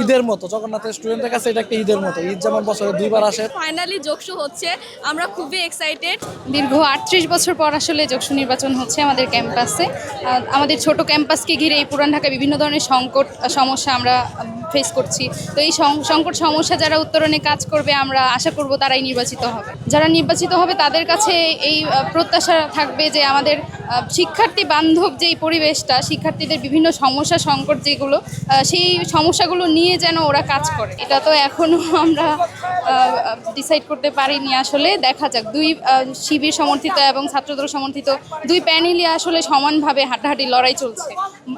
ঈদের মতো। জগন্নাথের স্টুডেন্টের কাছে এটা একটা ঈদের মতো। ঈদ যেমন বছরে ২ বার আসে। ফাইনালি যোগসু হচ্ছে, আমরা খুবই এক্সাইটেড। দীর্ঘ ৩৮ বছর পর আসলে যোগসু নির্বাচন হচ্ছে আমাদের ক্যাম্পাসে। আমাদের ছোট ক্যাম্পাসকে ঘিরে এই পুরান ঢাকায় বিভিন্ন ধরনের সংকট সমস্যা আমরা ফেস করছি। তো এই সংকট সমস্যা যারা উত্তরণে কাজ করবে, আমরা আশা করব তারাই নির্বাচিত হবে। যারা নির্বাচিত হবে তাদের কাছে এই প্রত্যাশা থাকবে যে আমাদের শিক্ষার্থী বান্ধব যেই পরিবেশটা, শিক্ষার্থীদের বিভিন্ন সমস্যা সংকট যেগুলো, সেই সমস্যাগুলো নিয়ে যেন ওরা কাজ করে। এটা তো এখনও আমরা ডিসাইড করতে পারিনি। আসলে দেখা যাক, দুই শিবির সমর্থিত এবং ছাত্রদল সমর্থিত দুই প্যানেলই আসলে সমানভাবে হাঁটাহাঁটি লড়াই চলছে।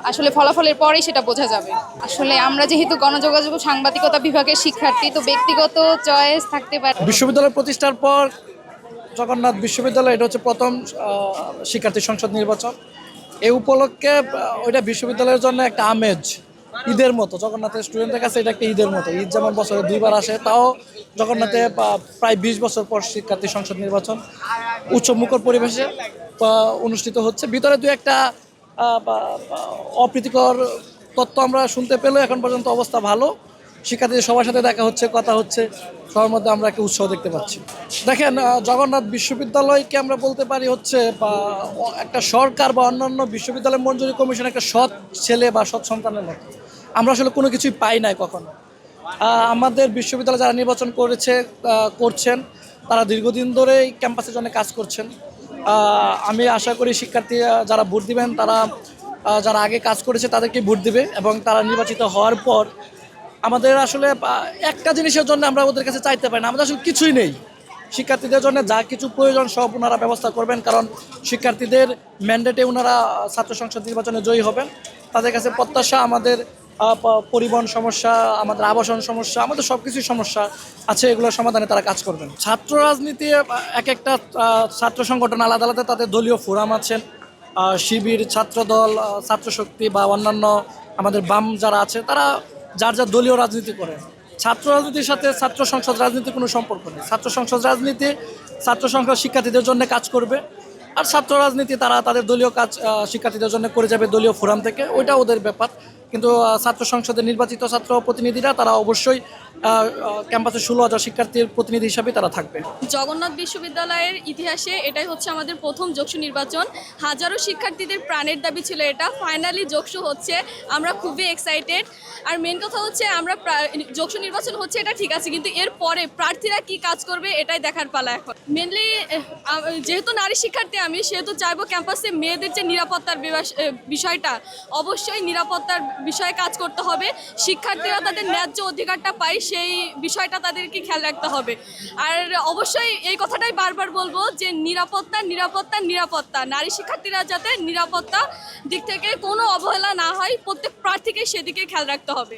আসলে ফলাফলের পরেই সেটা বোঝা যাবে। আসলে আমরা যেহেতু গণযোগাযোগ ও সাংবাদিকতা বিভাগের শিক্ষার্থী, তো ব্যক্তিগত চয়েস থাকতে পারে। বিশ্ববিদ্যালয় প্রতিষ্ঠার পর জগন্নাথ বিশ্ববিদ্যালয় এটা হচ্ছে প্রথম শিক্ষার্থী সংসদ নির্বাচন। এই উপলক্ষে ওইটা বিশ্ববিদ্যালয়ের জন্য একটা আমেজ, ঈদের মতো। জগন্নাথের স্টুডেন্টের কাছে এটা একটা ঈদের মতো। ঈদ যেমন বছরে ২ বার আসে, তাও জগন্নাথে প্রায় ২০ বছর পর শিক্ষার্থী সংসদ নির্বাচন উৎসবমুখর পরিবেশে অনুষ্ঠিত হচ্ছে। ভিতরে দু একটা অপ্রীতিকর তথ্য আমরা শুনতে পেলেও এখন পর্যন্ত অবস্থা ভালো। শিক্ষার্থীদের সবার সাথে দেখা হচ্ছে, কথা হচ্ছে, সবার মধ্যে আমরা একটা উৎসাহ দেখতে পাচ্ছি। দেখেন, জগন্নাথ বিশ্ববিদ্যালয়কে আমরা বলতে পারি হচ্ছে বা একটা সরকার বা অন্যান্য বিশ্ববিদ্যালয় মঞ্জুরি কমিশন একটা সৎ ছেলে বা সৎ সন্তানের মতো। আমরা আসলে কোনো কিছুই পাই নাই কখনো। আমাদের বিশ্ববিদ্যালয় যারা নির্বাচন করছেন, তারা দীর্ঘদিন ধরেই ক্যাম্পাসের জন্য কাজ করছেন। আমি আশা করি শিক্ষার্থী যারা ভোট দিবেন, তারা যারা আগে কাজ করেছে তাদেরকে ভোট দিবে, এবং তারা নির্বাচিত হওয়ার পর আমাদের আসলে একটা জিনিসের জন্য আমরা ওদের কাছে চাইতে পারি না, আমাদের আসলে কিছুই নেই। শিক্ষার্থীদের জন্য যা কিছু প্রয়োজন সব ওনারা ব্যবস্থা করবেন, কারণ শিক্ষার্থীদের ম্যান্ডেটে ওনারা ছাত্র সংসদ নির্বাচনে জয়ী হবেন। তাদের কাছে প্রত্যাশা আমাদের পরিবহন সমস্যা, আমাদের আবাসন সমস্যা, আমাদের সব কিছুই সমস্যা আছে, এগুলোর সমাধানে তারা কাজ করবেন। ছাত্র রাজনীতি এক একটা ছাত্র সংগঠন আলাদা আলাদা তাদের দলীয় ফোরাম আছেন। শিবির, ছাত্রদল, ছাত্রশক্তি বা অন্যান্য আমাদের বাম যারা আছে, তারা যার যার দলীয় রাজনীতি করে। ছাত্র রাজনীতির সাথে ছাত্র সংসদ রাজনীতির কোনো সম্পর্ক নেই। ছাত্র সংসদ রাজনীতি ছাত্র সংসদ শিক্ষার্থীদের জন্য কাজ করবে, আর ছাত্র রাজনীতি তারা তাদের দলীয় কাজ শিক্ষার্থীদের জন্য করে যাবে দলীয় ফোরাম থেকে, ওইটা ওদের ব্যাপার। কিন্তু ছাত্র সংসদের নির্বাচিত ছাত্র প্রতিনিধিরা তারা অবশ্যই ক্যাম্পাসে 16,000 শিক্ষার্থীর প্রতিনিধি হিসাবে তারা থাকবে। জগন্নাথ বিশ্ববিদ্যালয়ের ইতিহাসে এটাই হচ্ছে আমাদের প্রথম যোগসু নির্বাচন। হাজারো শিক্ষার্থীদের প্রাণের দাবি ছিল এটা, ফাইনালি যোগসু হচ্ছে, আমরা খুবই এক্সাইটেড। আর মেন কথা হচ্ছে আমরা যোগসু নির্বাচন হচ্ছে এটা ঠিক আছে, কিন্তু এর পরে প্রার্থীরা কি কাজ করবে এটাই দেখার পালা এখন। মেনলি যেহেতু নারী শিক্ষার্থী আমি, সেহেতু চাইবো ক্যাম্পাসে মেয়েদের যে নিরাপত্তার বিষয়টা, অবশ্যই নিরাপত্তার বিষয়ে কাজ করতে হবে। শিক্ষার্থীরা তাদের ন্যায্য অধিকারটা পায়, সেই বিষয়টা তাদেরকে খেয়াল রাখতে হবে। আর অবশ্যই এই কথাটাই বারবার বলবো যে নিরাপত্তা নিরাপত্তা নিরাপত্তা, নারী শিক্ষার্থীরা যাতে নিরাপত্তা দিক থেকে কোনো অবহেলা না হয়, প্রত্যেক প্রার্থীকে সেদিকে খেয়াল রাখতে হবে।